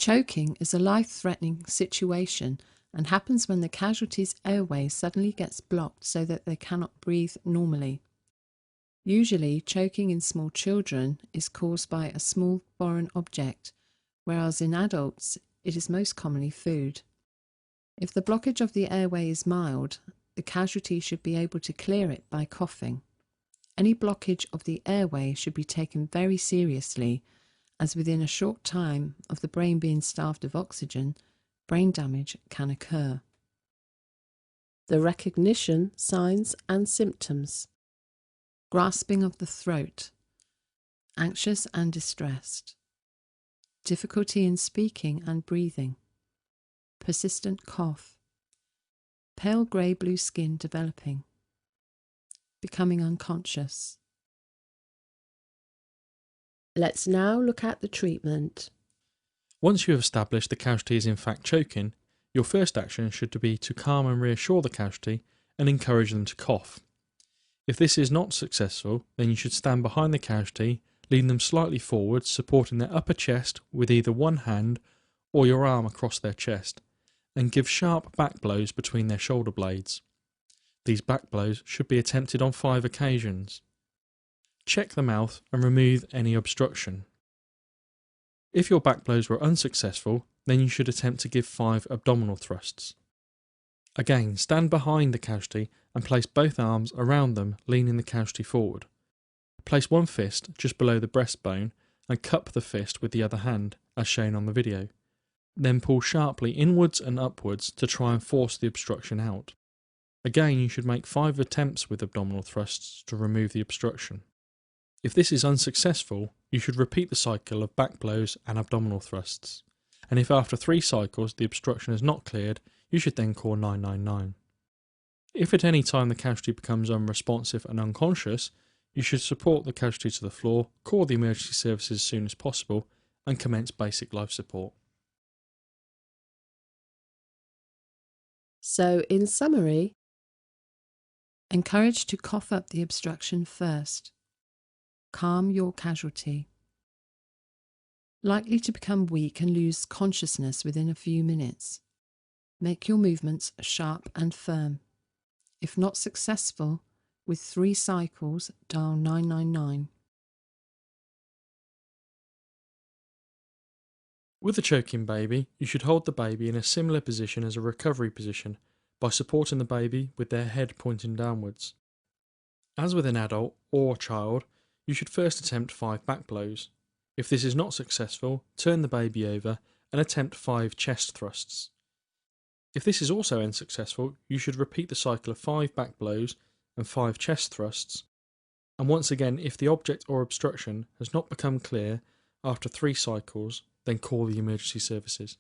Choking is a life-threatening situation and happens when the casualty's airway suddenly gets blocked so that they cannot breathe normally. Usually, choking in small children is caused by a small foreign object, whereas in adults it is most commonly food. If the blockage of the airway is mild, the casualty should be able to clear it by coughing. Any blockage of the airway should be taken very seriously, as within a short time of the brain being starved of oxygen, brain damage can occur. The recognition, signs and symptoms. Grasping of the throat, anxious and distressed, difficulty in speaking and breathing, persistent cough, pale grey-blue skin developing, becoming unconscious. Let's now look at the treatment. Once you have established the casualty is in fact choking, your first action should be to calm and reassure the casualty and encourage them to cough. If this is not successful, then you should stand behind the casualty, leading them slightly forward, supporting their upper chest with either one hand or your arm across their chest, and give sharp back blows between their shoulder blades. These back blows should be attempted on 5 occasions. Check the mouth and remove any obstruction. If your back blows were unsuccessful, then you should attempt to give 5 abdominal thrusts. Again, stand behind the casualty and place both arms around them, leaning the casualty forward. Place one fist just below the breastbone and cup the fist with the other hand, as shown on the video. Then pull sharply inwards and upwards to try and force the obstruction out. Again, you should make 5 attempts with abdominal thrusts to remove the obstruction. If this is unsuccessful, you should repeat the cycle of back blows and abdominal thrusts. And if after 3 cycles the obstruction is not cleared, you should then call 999. If at any time the casualty becomes unresponsive and unconscious, you should support the casualty to the floor, call the emergency services as soon as possible, and commence basic life support. So, in summary, Encourage to cough up the obstruction first. Calm your casualty. Likely to become weak and lose consciousness within a few minutes. Make your movements sharp and firm. If not successful, with 3 cycles, dial 999. With a choking baby, you should hold the baby in a similar position as a recovery position by supporting the baby with their head pointing downwards. As with an adult or child, you should first attempt 5 back blows. If this is not successful, turn the baby over and attempt 5 chest thrusts. If this is also unsuccessful, you should repeat the cycle of 5 back blows and 5 chest thrusts. And once again, if the object or obstruction has not become clear after 3 cycles, then call the emergency services.